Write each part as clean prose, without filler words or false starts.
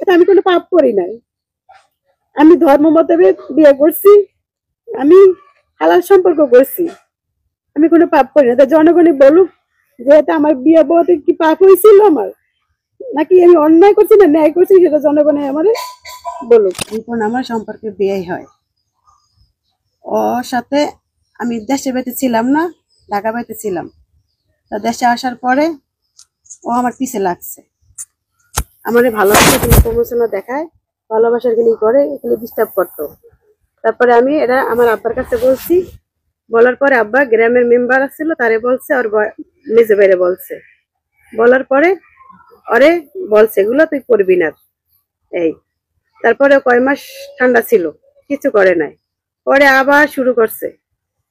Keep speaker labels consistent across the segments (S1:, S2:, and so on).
S1: এটা আমি কোনো পাপ করি নাই। আমি ধর্ম মোতাবেক বিয়ে করছি, আমি হালাল সম্পর্ক করছি, আমি কোনো পাপ করি না। জনগণে বলুক যে এটা আমার বিয়ে বলতে কি পাপ হয়েছিল আমার, নাকি আমি অন্যায় করছি না ন্যায় করছি, সেটা জনগণে আমার বলুক। এখন আমার সম্পর্কে বিয়ে হয়, ওর সাথে আমি দেশের বাড়িতে ছিলাম না, ঢাকা বাড়িতে ছিলাম। তা দেশে আসার পরে ও আমার পিছে লাগছে, আমার ভালোবাসা কিন্তু প্রমোশনা দেখায়, ভালোবাসার গিনি করে, এগুলো ডিস্টার্ব করতো। তারপরে আমি এটা আমার আব্বার কাছে বলছি, বলার পরে আব্বা গ্রামের মেম্বার আসছিল, তারে বলছে, ওর মেজে বাইরে বলছে, বলার পরে ওরে বলছে এগুলো তুই করবি না। এই তারপরে কয় মাস ঠান্ডা ছিল, কিছু করে নাই। পরে আবার শুরু করছে,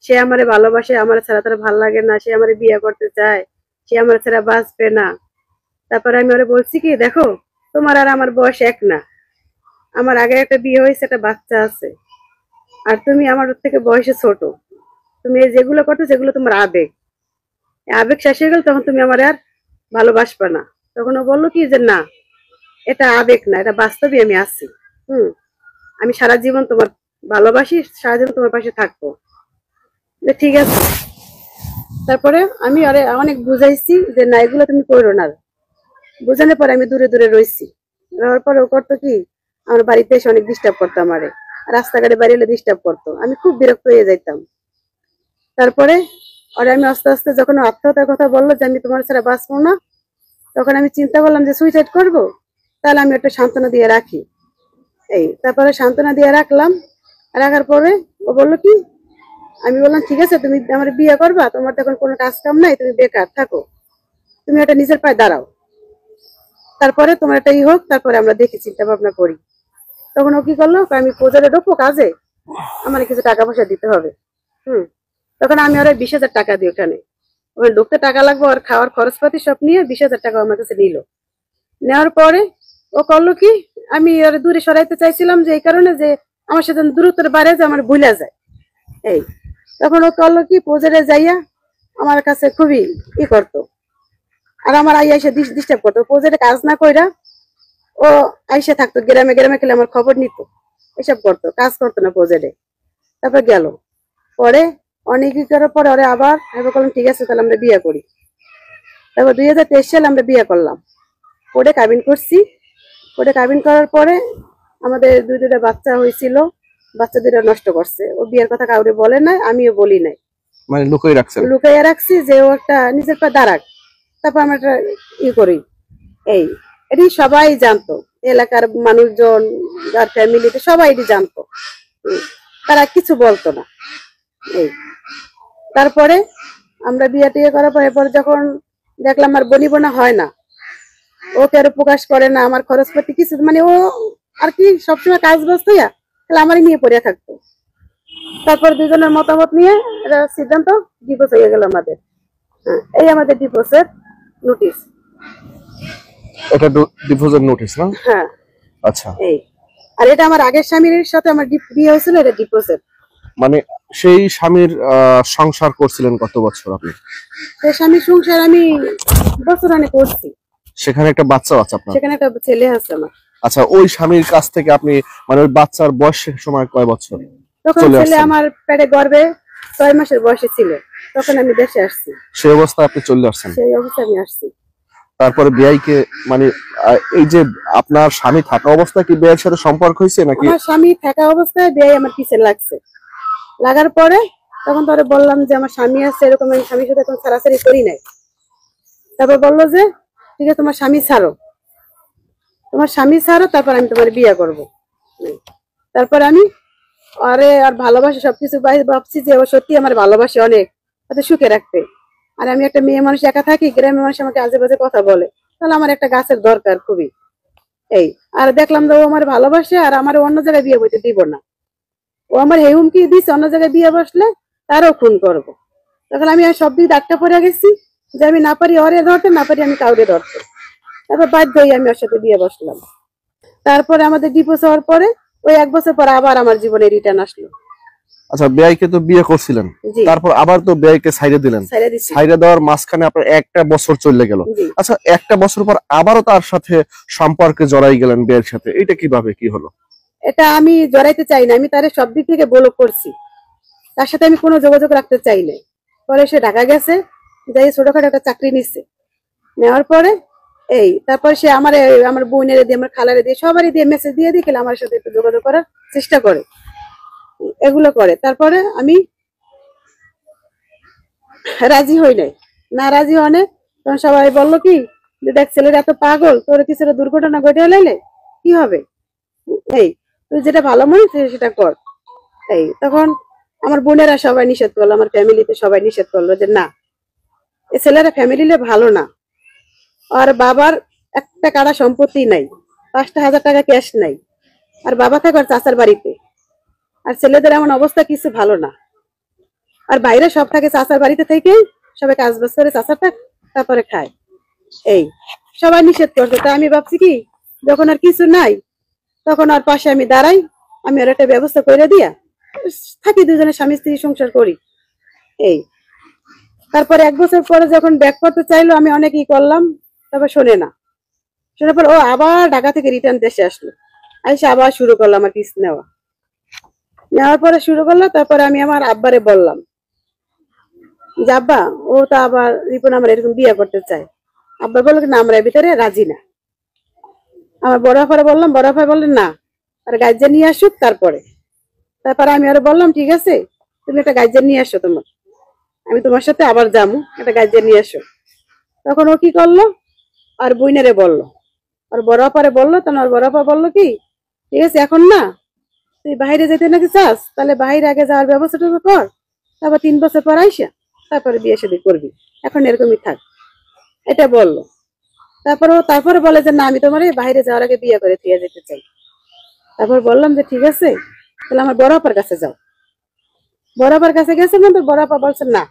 S1: সে আমারে ভালোবাসে, আমার ছাড়া তার ভাল লাগে না, সে আমারে বিয়ে করতে চায়, সে আমার ছাড়া বাঁচবে না। তারপরে আমি ওরে বলছি কি, দেখো তোমার আর আমার বয়স এক না, আমার আগে একটা বিয়ে হয়েছে, একটা বাচ্চা আছে, আর তুমি আমার থেকে বয়সে ছোট, তুমি যেগুলো করছো সেগুলো তোমার আবেগ, আবেগ শেষ হয়ে গেল তখন তুমি আমার আর ভালোবাসবে না। তখন ও বললো কি যে না, এটা আবেগ না, এটা বাস্তবে আমি আছি। আমি সারা জীবন তোমার ভালোবাসি, সারা জীবন তোমার পাশে থাকবো। ঠিক আছে। তারপরে আমি আরে অনেক বুঝাইছি যে না, এগুলো তুমি করো না। বোঝানোর পরে আমি দূরে দূরে রয়েছি, রওয়ার পরে ও করতো কি, আমার বাড়িতে এসে অনেক ডিস্টার্ব করতো, আমারে রাস্তাঘাটে বাড়ি এলে ডিস্টার্ব করতো, আমি খুব বিরক্ত হয়ে যাইতাম। তারপরে আর আমি আস্তে আস্তে যখন আত্মহত্যার কথা বললো যে আমি তোমার ছাড়া বাঁচবো না, তখন আমি চিন্তা করলাম যে সুইসাইড করব, তাহলে আমি একটা সান্ত্বনা দিয়ে রাখি। এই তারপরে সান্ত্বনা দিয়ে রাখলাম, রাখার পরে ও বললো কি, আমি বললাম ঠিক আছে, তুমি আমার বিয়ে করবা, তোমার তখন কোনো কাজ কাম নাই, তুমি বেকার থাকো, তুমি একটা নিজের পায়ে দাঁড়াও, তারপরে তোমার একটা হোক, তারপরে আমরা দেখি চিন্তা ভাবনা করি। তখন ও কি করলো, আমি প্রজেক্টে ঢুকবো কাজে, আমার কিছু টাকা পয়সা দিতে হবে। তখন আমি ওরা 20,000 টাকা দিই, ওখানে ঢুকতে টাকা লাগবে, আর খাওয়ার খরচপাতি সব নিয়ে 20,000 টাকা আমার কাছে নিল। নেওয়ার পরে ও করলো কি, আমি ওরা দূরে সরাইতে চাইছিলাম যে এই কারণে যে আমার সাথে দূরত্বের বাইরে যে আমার ভুলে যায়। এই তখন ও করলো কি, প্রজেক্টে যাইয়া আমার কাছে খুবই করতো, আর আমার আইয়া এসে ডিস্টার্ব করতো। প্রজেক্টে কাজ না কইরা ও আইসা থাকতো, গ্রামে গ্রামে খেলে আমার খবর নিত, এসব করতো, কাজ করতো না প্রজেক্টে। তারপর গেল, পরে অনেক করার পরে ওরে আবার বললাম ঠিক আছে তাহলে আমরা বিয়ে করি। তারপর 2023 সালে আমরা বিয়ে করলাম, পরে কাবিন করছি। পরে কাবিন করার পরে আমাদের দুইটা বাচ্চা হয়েছিল, বাচ্চা দুইটা নষ্ট করছে। ও বিয়ের কথা কাউরে বলে নাই, আমিও বলি নাই,
S2: মানে লুকাইয়া
S1: রাখছি যে ও একটা নিজের পা দাঁড়াক, তারপর আমরা একটা করি। এটি সবাই জানতো, এলাকার মানুষজন, যার ফ্যামিলিতে সবাই এটি জানতো, তারা কিছু বলতো না। তারপরে আমরা বিয়ে টিয়ে করার পর এরপর যখন দেখলাম আর বনিবনা হয় না, ওকে আরো প্রকাশ করে না, আমার খরচপাতি কিছু, মানে ও আর কি সবসময় কাজ ব্যস্ত হইয়া তাহলে আমারই নিয়ে পড়িয়া থাকতো। তারপর দুজনের মতামত নিয়ে এটা সিদ্ধান্ত, ডিভোর্স হয়ে গেল আমাদের। এই আমাদের ডিভোর্সের নোটিশ।
S2: এটা ডিভোর্সের নোটিশ না?
S1: হ্যাঁ।
S2: আচ্ছা।
S1: আর এটা আমার আগের স্বামীর সাথে আমার বিয়ে হয়েছিল, এটা ডিভোর্সের।
S2: মানে সেই স্বামীর সংসার করছিলেন কত বছর আপনি?
S1: সেই স্বামীর সংসার আমি বছর অনেক করছি।
S2: সেখানে একটা বাচ্চা আছে আপনার?
S1: সেখানে একটা ছেলে আছে আমার।
S2: আচ্ছা, ওই স্বামীর কাছ থেকে আপনি মানে ওই বাচ্চার বয়স সময় কয় বছর?
S1: তখন ছেলে আমার পেটে গর্ভে 6 মাসের বয়সে ছিল, তখন আমি দেশে আসছি।
S2: সেই অবস্থায় আপনি চলে আসছেন?
S1: সেই অবস্থায় আমি আসছি।
S2: তারপরে বিয়াইকে মানে এই যে আপনার স্বামী থাকা অবস্থায় কি বিয়ের সাথে সম্পর্ক হয়েছে নাকি?
S1: আমার স্বামী থাকা অবস্থায় বিয়ে আমার পিছে লাগছে, লাগার পরে তখন তো বললাম যে আমার স্বামী আছে, এরকম আমি স্বামীর সাথে এখন ছাড়াছাড়ি করি নাই। তারপর বললো যে ঠিক আছে তোমার স্বামী ছাড়ো, তোমার স্বামী ছাড়ো, তারপর আমি তোমার বিয়ে করব। তারপর আমি আরে আর ভালোবাসি সবকিছু ভাবছি যে ও সত্যি আমার ভালোবাসে অনেক, তাতে সুখে রাখতে। আর আমি একটা মেয়ে মানুষ, একা থাকি, গ্রামের মানুষ আমাকে আজে বাজে কথা বলে, তাহলে আমার একটা গাছের দরকার খুবই। আর দেখলাম যে ও আমার ভালোবাসে, আর আমার অন্য জায়গায় বিয়ে বইতে দিব না। ও আমার এই হুমকি দিচ্ছে অন্য জায়গায় বিয়ে বসলে তারও খুন করবো। তখন আমি আর সব দিক ডাক্তার পরে গেছি যে আমি না পারি ওরে ধরতে, না পারি আমি কাউরে ধরতে। তারপর বাধ্য হয়ে আমি ওর সাথে বিয়ে বসলাম। তারপরে আমাদের ডিভোর্স হওয়ার পরে ওই 1 বছর পর আবার আমার জীবনে রিটার্ন আসলো।
S2: আচ্ছা, বেয়াইকে তো বিয়ে করছিলেন,
S1: জি।
S2: তারপর আবার তো বেয়াইকে ছাইড়ে দিলেন।
S1: ছাইড়া দিছি।
S2: ছাইড়ে দেওয়ার মাঝখানে আপনার একটা বছর চলে গেল।
S1: জি।
S2: আচ্ছা, একটা বছর পর আবারও তার সাথে সম্পর্কে জড়াই গেলেন বেয়ের সাথে, এটা কিভাবে কি হলো?
S1: এটা আমি জড়াইতে চাই না, আমি তার সব দিক থেকে ব্লক করছি, তার সাথে আমি কোনো যোগাযোগ রাখতে চাই না। পরে সে ঢাকা গেছে, যাই ছোটখাটো একটা চাকরি নিচ্ছে, নেওয়ার পরে তারপরে সে আমার বোনের দিয়ে, আমার খালারে দিয়ে, সবারই দিয়ে মেসেজ দিয়ে খেলে আমার সাথে একটু যোগাযোগ করার চেষ্টা করে, এগুলো করে। তারপরে আমি রাজি হই নাই, না রাজি হনে তখন সবাই বললো কি যে দেখ ছেলের এত পাগল, তোর কিছু দুর্ঘটনা ঘটে লাইলে কি হবে, তুই যেটা ভালো মনে তুই সেটা কর। তখন আমার বোনেরা সবাই নিষেধ করলো, আমার ফ্যামিলিতে সবাই নিষেধ করলো যে না, এ ছেলেরা ফ্যামিলিলে ভালো না, আর বাবার একটা কাড়া সম্পত্তি নাই, 5,000 টাকা ক্যাশ নাই, আর বাবা থাকে আর চাচার বাড়িতে, আর ছেলেদের এমন অবস্থা কিছু ভালো না, আর বাইরে সব থাকে চাচার বাড়িতে থেকে, সবাই কাজ বাজ করে চাচার থাক তারপরে খায়। সবাই নিষেধ করছে। তা আমি ভাবছি কি যখন আর কিছু নাই তখন আর পাশে আমি দাঁড়াই, আমি আর একটা ব্যবস্থা করে দিয়া থাকি, দুজনে স্বামী স্ত্রী সংসার করি। তারপরে 1 বছর পরে যখন ব্যাক করতে চাইলো, আমি অনেকই করলাম, তবে শোনে না। শোনার পর ও আবার ঢাকা থেকে রিটার্ন দেশে আসলো, এসে আবার শুরু করলো আমার কিস নেওয়ার পরে শুরু করলো। তারপরে আমি আমার আব্বারে বললাম যে আব্বা, ও তো আবার রিপন আমার এরকম বিয়ে করতে চায়। আব্বা বললো না, আমরা এর ভিতরে রাজি না। আমার বড় আফারে বললাম, বড় আফা বললেন না, আর গার্জেন নিয়ে আসুক তারপরে। তারপরে আমি আরো বললাম ঠিক আছে, তুমি একটা গার্জেন নিয়ে আসো, আমি তোমার সাথে আবার যাবো, একটা গার্জেন নিয়ে আসো। তখন ও কি করলো, আর বইনারে বললো, আর বড় আপারে বললো। তখন আর বড় আপা বললো কি ঠিক আছে, এখন না তুই বাইরে যেতে নাকি চাস, তাহলে বাইরে আগে যাওয়ার ব্যবস্থাটা কর, তারপর 3 বছর পর আইসা তারপরে বিয়ে শাদী করবি, এখন এরকমই থাক, এটা বললো। তারপরে বলে যে না, আমি তোমার বাইরে যাওয়ার আগে বিয়ে করে দিয়ে যেতে চাই। তারপর বললাম যে ঠিক আছে, তাহলে আমার বড় আপার কাছে যাও। বড় আপার কাছে গেছে, কিন্তু বড় আপা বলছে না,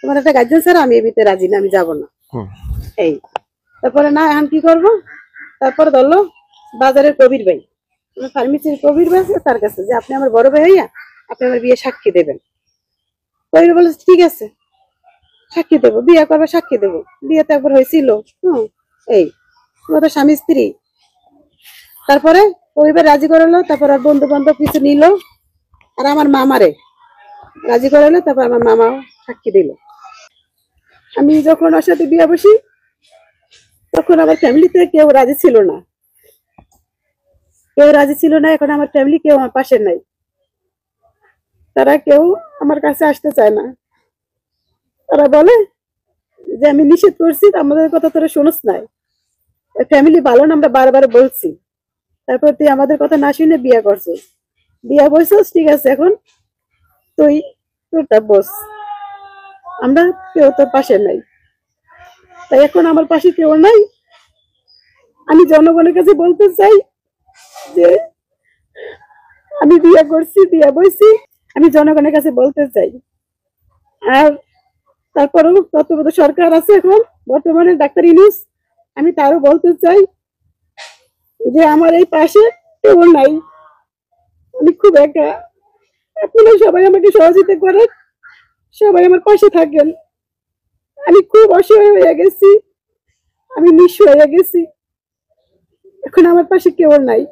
S1: তোমার একটা গার্জেন ছাড়া আমি এ ভিতরে রাজি না, আমি যাবো না। তারপরে না, এখন কি করবো? তারপরে ধরলো বাজারের কবির ভাই, ফার্মেসির কবির ভাই আছে, তার কাছে যে আপনি আমার বড় ভাই হইয়া আপনি আমার বিয়ে সাক্ষী দেবেন। কবির বলে ঠিক আছে, সাক্ষী দেবো, বিয়ে করবে, সাক্ষী দেবো। বিয়ে তো একবার হয়েছিল, তোমার তো স্বামী স্ত্রী। তারপরে কবির রাজি করালো, তারপর আর বন্ধু বান্ধব কিছু নিল, আর আমার মামারে রাজি করালো, তারপর আমার মামাও সাক্ষী দিল। আমি যখন ওর সাথে বিয়ে বসি তখন আমার ফ্যামিলিতে কেউ রাজি ছিল না, এখন আমার ফ্যামিলি কেউ আমার পাশে নাই, তারা কেউ আমার কাছে আসতে চায় না। তারা বলে যে আমি নিষেধ করছি, আমাদের কথা তোরা শুনোস নাই, ফ্যামিলি ভালো না, আমরা বারবার বলছি, তারপর তুই আমাদের কথা না শুনে বিয়ে করছিস, বিয়ে বসছিস ঠিক আছে, এখন তুই তোরটা বস, আমরা কেউ তোর পাশে নাই। তাই এখন আমার পাশে কেউ নাই। আমি জনগণের কাছে বলতে চাই যে আমি বিয়ে করছি, বিয়ে বইছি, আমি জনগণের কাছে বলতে চাই। আর তারপরেও তত্ত্বাবধায়ক সরকার আছে এখন বর্তমানে, ডাক্তার ইউনূস, আমি তারও বলতে চাই যে আমার এই পাশে কেউ নাই, আমি খুব একা, আপনারা সবাই আমাকে সহযোগিতা করেন, সবাই আমার পাশে থাকেন। আমি খুব অসহায় হয়ে গেছি, আমি নিঃস্ব হয়ে গেছি, এখন আমার পাশে কেউ নাই।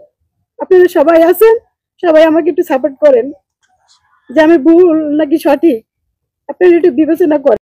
S1: আপনারা সবাই আছেন, সবাই আমাকে একটু সাপোর্ট করেন, যে আমি ভুল নাকি সঠিক আপনারা একটু বিবেচনা করেন।